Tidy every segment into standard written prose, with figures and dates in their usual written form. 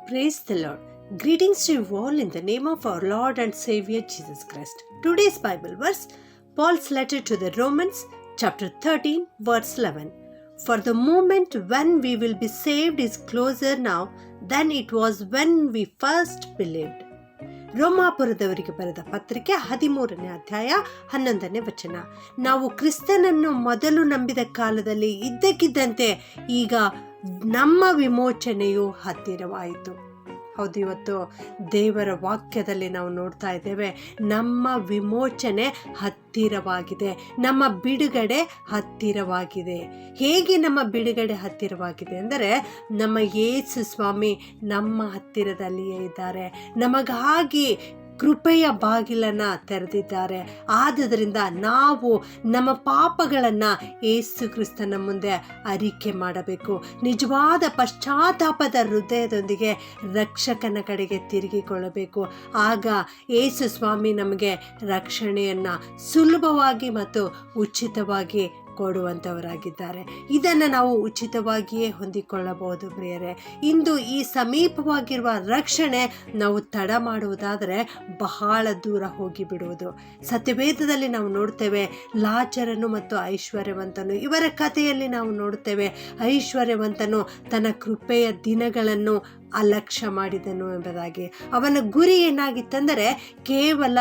Praise the Lord. Greetings to you all in the name of our Lord and Savior Jesus Christ. Today's Bible verse, Paul's letter to the Romans, chapter 13, verse 11. For the moment when we will be saved is closer now than it was when we first believed. ರೋಮಾಪುರದವರಿಗೆ ಬರೆದ ಪತ್ರಿಕೆ 13ನೇ ಅಧ್ಯಾಯ 11ನೇ ವಚನ. ನಾವು ಕ್ರಿಸ್ತನನ್ನು ಮೊದಲು ನಂಬಿದ ಕಾಲದಲ್ಲಿ ಇದ್ದಕ್ಕಿದ್ದಂತೆ ಈಗ ನಮ್ಮ ವಿಮೋಚನೆಯು ಹತ್ತಿರವಾಯಿತು. ಹೌದು, ಇವತ್ತು ದೇವರ ವಾಕ್ಯದಲ್ಲಿ ನಾವು ನೋಡ್ತಾ ಇದ್ದೇವೆ, ನಮ್ಮ ವಿಮೋಚನೆ ಹತ್ತಿರವಾಗಿದೆ, ನಮ್ಮ ಬಿಡುಗಡೆ ಹತ್ತಿರವಾಗಿದೆ. ಹೇಗೆ ನಮ್ಮ ಬಿಡುಗಡೆ ಹತ್ತಿರವಾಗಿದೆ ಅಂದರೆ, ನಮ್ಮ ಯೇಸು ಸ್ವಾಮಿ ನಮ್ಮ ಹತ್ತಿರದಲ್ಲಿಯೇ ಇದ್ದಾರೆ, ನಮಗಾಗಿ ಕೃಪೆಯ ಬಾಗಿಲನ್ನು ತೆರೆದಿದ್ದಾರೆ. ಆದುದರಿಂದ ನಾವು ನಮ್ಮ ಪಾಪಗಳನ್ನು ಯೇಸು ಕ್ರಿಸ್ತನ ಮುಂದೆ ಅರಿಕೆ ಮಾಡಬೇಕು. ನಿಜವಾದ ಪಶ್ಚಾತ್ತಾಪದ ಹೃದಯದೊಂದಿಗೆ ರಕ್ಷಕನ ಕಡೆಗೆ ತಿರುಗಿಕೊಳ್ಳಬೇಕು. ಆಗ ಯೇಸು ಸ್ವಾಮಿ ನಮಗೆ ರಕ್ಷಣೆಯನ್ನು ಸುಲಭವಾಗಿ ಮತ್ತು ಉಚಿತವಾಗಿ ಕೊಡುವಂಥವರಾಗಿದ್ದಾರೆ. ಇದನ್ನು ನಾವು ಉಚಿತವಾಗಿಯೇ ಹೊಂದಿಕೊಳ್ಳಬಹುದು ಪ್ರಿಯರೇ. ಇಂದು ಈ ಸಮೀಪವಾಗಿರುವ ರಕ್ಷಣೆ ನಾವು ತಡ ಮಾಡುವುದಾದರೆ ಬಹಳ ದೂರ ಹೋಗಿಬಿಡುವುದು. ಸತ್ಯವೇದದಲ್ಲಿ ನಾವು ನೋಡ್ತೇವೆ, ಲಾಜರನು ಮತ್ತು ಐಶ್ವರ್ಯವಂತನು, ಇವರ ಕಥೆಯಲ್ಲಿ ನಾವು ನೋಡ್ತೇವೆ, ಐಶ್ವರ್ಯವಂತನು ತನ್ನ ಕೃಪೆಯ ದಿನಗಳನ್ನು ಅಲಕ್ಷ್ಯ ಮಾಡಿದನು ಎಂಬುದಾಗಿ. ಅವನ ಗುರಿ ಏನಾಗಿತ್ತಂದರೆ ಕೇವಲ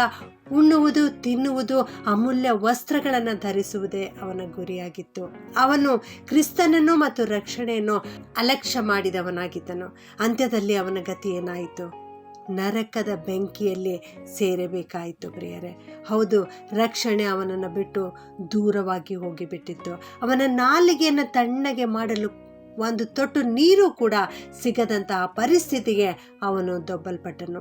ಉಣ್ಣುವುದು, ತಿನ್ನುವುದು, ಅಮೂಲ್ಯ ವಸ್ತ್ರಗಳನ್ನು ಧರಿಸುವುದೇ ಅವನ ಗುರಿಯಾಗಿತ್ತು. ಅವನು ಕ್ರಿಸ್ತನನ್ನು ಮತ್ತು ರಕ್ಷಣೆಯನ್ನು ಅಲಕ್ಷ್ಯ ಮಾಡಿದವನಾಗಿದ್ದನು. ಅಂತ್ಯದಲ್ಲಿ ಅವನ ಗತಿ ಏನಾಯಿತು? ನರಕದ ಬೆಂಕಿಯಲ್ಲಿ ಸೇರಬೇಕಾಯಿತು ಪ್ರಿಯರೇ. ಹೌದು, ರಕ್ಷಣೆ ಅವನನ್ನು ಬಿಟ್ಟು ದೂರವಾಗಿ ಹೋಗಿಬಿಟ್ಟಿತ್ತು. ಅವನ ನಾಲಿಗೆಯನ್ನು ತಣ್ಣಗೆ ಮಾಡಲು ಒಂದು ತೊಟ್ಟು ನೀರು ಕೂಡ ಸಿಗದಂತಹ ಪರಿಸ್ಥಿತಿಗೆ ಅವನು ದೊಬ್ಬಲ್ಪಟ್ಟನು.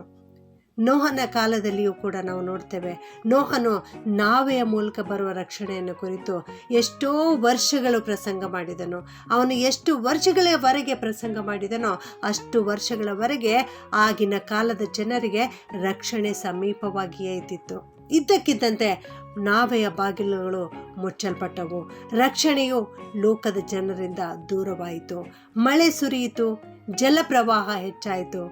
ನೋಹನ ಕಾಲದಲ್ಲಿಯೂ ಕೂಡ ನಾವು ನೋಡ್ತೇವೆ, ನೋಹನು ನಾವೆಯ ಮೂಲಕ ಬರುವ ರಕ್ಷಣೆಯನ್ನು ಕುರಿತು ಎಷ್ಟೋ ವರ್ಷಗಳು ಪ್ರಸಂಗ ಮಾಡಿದನು. ಅವನು ಎಷ್ಟು ವರ್ಷಗಳವರೆಗೆ ಪ್ರಸಂಗ ಮಾಡಿದನೋ ಅಷ್ಟು ವರ್ಷಗಳವರೆಗೆ ಆಗಿನ ಕಾಲದ ಜನರಿಗೆ ರಕ್ಷಣೆ ಸಮೀಪವಾಗಿಯೇ ಇದ್ದಿತ್ತು. ಇದ್ದಕ್ಕಿದ್ದಂತೆ ನಾವೆಯ ಬಾಗಿಲುಗಳು ಮುಚ್ಚಲ್ಪಟ್ಟವು. ರಕ್ಷಣೆಯು ಲೋಕದ ಜನರಿಂದ ದೂರವಾಯಿತು. ಮಳೆ ಸುರಿಯಿತು, ಜಲಪ್ರವಾಹ ಹೆಚ್ಚಾಯಿತು.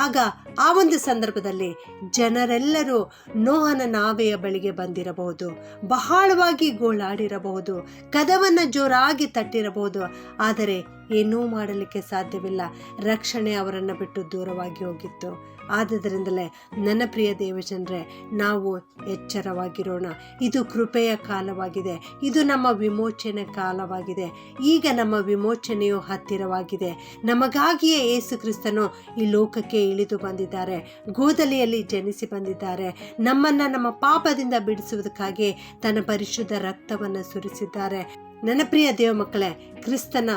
ಆಗ ಆ ಒಂದು ಸಂದರ್ಭದಲ್ಲಿ ಜನರೆಲ್ಲರೂ ನೋಹನ ನಾವೆಯ ಬಳಿಗೆ ಬಂದಿರಬಹುದು, ಬಹಳವಾಗಿ ಗೋಳಾಡಿರಬಹುದು, ಕದವನ್ನು ಜೋರಾಗಿ ತಟ್ಟಿರಬಹುದು, ಆದರೆ ಏನೂ ಮಾಡಲಿಕ್ಕೆ ಸಾಧ್ಯವಿಲ್ಲ. ರಕ್ಷಣೆ ಅವರನ್ನು ಬಿಟ್ಟು ದೂರವಾಗಿ ಹೋಗಿತ್ತು. ಆದ್ದರಿಂದಲೇ ನನ್ನ ಪ್ರಿಯ ದೇವಜನರೇ, ನಾವು ಎಚ್ಚರವಾಗಿರೋಣ. ಇದು ಕೃಪೆಯ ಕಾಲವಾಗಿದೆ, ಇದು ನಮ್ಮ ವಿಮೋಚನೆ ಕಾಲವಾಗಿದೆ. ಈಗ ನಮ್ಮ ವಿಮೋಚನೆಯು ಹತ್ತಿರವಾಗಿದೆ. ನಮಗಾಗಿಯೇ ಯೇಸು ಕ್ರಿಸ್ತನು ಈ ಲೋಕಕ್ಕೆ ಇಳಿದು ಬಂದಿದ್ದಾರೆ, ಗೋದಲಿಯಲ್ಲಿ ಜನಿಸಿ ಬಂದಿದ್ದಾರೆ. ನಮ್ಮನ್ನು ನಮ್ಮ ಪಾಪದಿಂದ ಬಿಡಿಸುವುದಕ್ಕಾಗಿ ತನ್ನ ಪರಿಶುದ್ಧ ರಕ್ತವನ್ನು ಸುರಿಸಿದ್ದಾರೆ. ನನ್ನ ಪ್ರಿಯ ದೇವ ಮಕ್ಕಳೇ, ಕ್ರಿಸ್ತನ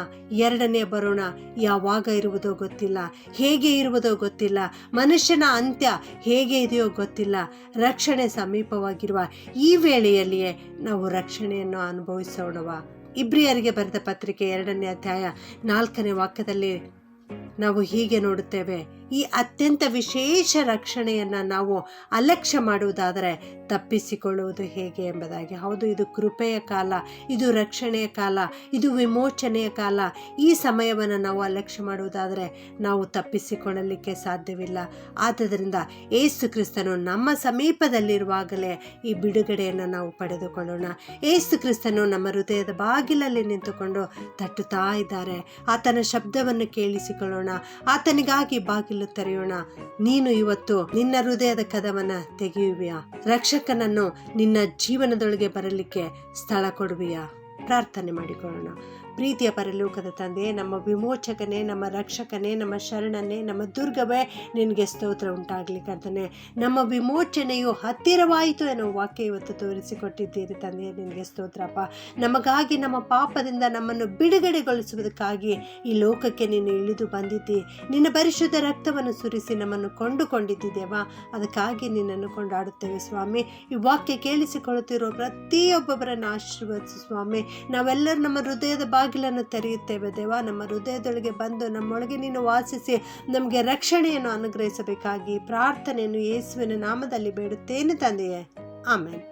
ಎರಡನೆಯ ಬರೋಣ ಯಾವಾಗ ಇರುವುದೋ ಗೊತ್ತಿಲ್ಲ, ಹೇಗೆ ಇರುವುದೋ ಗೊತ್ತಿಲ್ಲ, ಮನುಷ್ಯನ ಅಂತ್ಯ ಹೇಗೆ ಇದೆಯೋ ಗೊತ್ತಿಲ್ಲ. ರಕ್ಷಣೆ ಸಮೀಪವಾಗಿರುವ ಈ ವೇಳೆಯಲ್ಲಿಯೇ ನಾವು ರಕ್ಷಣೆಯನ್ನು ಅನುಭವಿಸೋಣವಾ? ಇಬ್ರಿಯರಿಗೆ ಬರೆದ ಪತ್ರಿಕೆ 2ನೇ ಅಧ್ಯಾಯ 4ನೇ ವಾಕ್ಯದಲ್ಲಿ ನಾವು ಹೀಗೆ ನೋಡುತ್ತೇವೆ, ಈ ಅತ್ಯಂತ ವಿಶೇಷ ರಕ್ಷಣೆಯನ್ನು ನಾವು ಅಲಕ್ಷ್ಯ ಮಾಡುವುದಾದರೆ ತಪ್ಪಿಸಿಕೊಳ್ಳುವುದು ಹೇಗೆ ಎಂಬುದಾಗಿ. ಹೌದು, ಇದು ಕೃಪೆಯ ಕಾಲ, ಇದು ರಕ್ಷಣೆಯ ಕಾಲ, ಇದು ವಿಮೋಚನೆಯ ಕಾಲ. ಈ ಸಮಯವನ್ನು ನಾವು ಅಲಕ್ಷ್ಯ ಮಾಡುವುದಾದರೆ ನಾವು ತಪ್ಪಿಸಿಕೊಳ್ಳಲಿಕ್ಕೆ ಸಾಧ್ಯವಿಲ್ಲ. ಆದ್ದರಿಂದ ಯೇಸು ಕ್ರಿಸ್ತನು ನಮ್ಮ ಸಮೀಪದಲ್ಲಿರುವಾಗಲೇ ಈ ಬಿಡುಗಡೆಯನ್ನು ನಾವು ಪಡೆದುಕೊಳ್ಳೋಣ. ಯೇಸು ಕ್ರಿಸ್ತನು ನಮ್ಮ ಹೃದಯದ ಬಾಗಿಲಲ್ಲಿ ನಿಂತುಕೊಂಡು ತಟ್ಟುತ್ತಾ ಇದ್ದಾರೆ. ಆತನ ಶಬ್ದವನ್ನು ಕೇಳಿಸಿಕೊಳ್ಳೋಣ, ಆತನಿಗಾಗಿ ಬಾಗಿಲು ತೆರೆಯೋಣ. ನೀನು ಇವತ್ತು ನಿನ್ನ ಹೃದಯದ ಕದವನ್ನು ತೆಗೆಯುವಿಯಾ? ರಕ್ಷಕನನ್ನು ನಿನ್ನ ಜೀವನದೊಳಗೆ ಬರಲಿಕ್ಕೆ ಸ್ಥಳ ಕೊಡುವಿಯಾ? ಪ್ರಾರ್ಥನೆ ಮಾಡಿಕೊಳ್ಳೋಣ. ಪ್ರೀತಿಯ ಪರಲೋಕದ ತಂದೆ, ನಮ್ಮ ವಿಮೋಚಕನೇ, ನಮ್ಮ ರಕ್ಷಕನೇ, ನಮ್ಮ ಶರಣನೇ, ನಮ್ಮ ದುರ್ಗವೇ, ನಿನಗೆ ಸ್ತೋತ್ರ ಉಂಟಾಗಲಿ ಕರ್ತನೇ. ನಮ್ಮ ವಿಮೋಚನೆಯು ಹತ್ತಿರವಾಯಿತು ಎನ್ನುವ ವಾಕ್ಯ ಇವತ್ತು ತೋರಿಸಿಕೊಟ್ಟಿದ್ದೀರಿ ತಂದೆ, ನಿನಗೆ ಸ್ತೋತ್ರಪ್ಪ. ನಮಗಾಗಿ ನಮ್ಮ ಪಾಪದಿಂದ ನಮ್ಮನ್ನು ಬಿಡುಗಡೆಗೊಳಿಸುವುದಕ್ಕಾಗಿ ಈ ಲೋಕಕ್ಕೆ ನೀನು ಇಳಿದು ಬಂದಿದ್ದಿ. ನಿನ್ನ ಪರಿಶುದ್ಧ ರಕ್ತವನ್ನು ಸುರಿಸಿ ನಮ್ಮನ್ನು ಕೊಂಡುಕೊಂಡಿದ್ದೇವಾ, ಅದಕ್ಕಾಗಿ ನಿನ್ನನ್ನು ಕೊಂಡಾಡುತ್ತೇವೆ ಸ್ವಾಮಿ. ಈ ವಾಕ್ಯ ಕೇಳಿಸಿಕೊಳ್ಳುತ್ತಿರೋ ಪ್ರತಿಯೊಬ್ಬೊಬ್ಬರನ್ನು ಆಶೀರ್ವದಿಸು ಸ್ವಾಮಿ. ನಾವೆಲ್ಲರೂ ನಮ್ಮ ಹೃದಯದ ಬಾಗಿಲನ್ನು ತೆರೆಯುತ್ತೇವೆ ದೇವ. ನಮ್ಮ ಹೃದಯದೊಳಗೆ ಬಂದು ನಮ್ಮೊಳಗೆ ನೀನು ವಾಸಿಸಿ ನಮಗೆ ರಕ್ಷಣೆಯನ್ನು ಅನುಗ್ರಹಿಸಬೇಕಾಗಿ ಪ್ರಾರ್ಥನೆಯನ್ನು ಯೇಸುವಿನ ನಾಮದಲ್ಲಿ ಬೇಡುತ್ತೇನೆ ತಂದೆಯೇ, ಆಮೆನ್.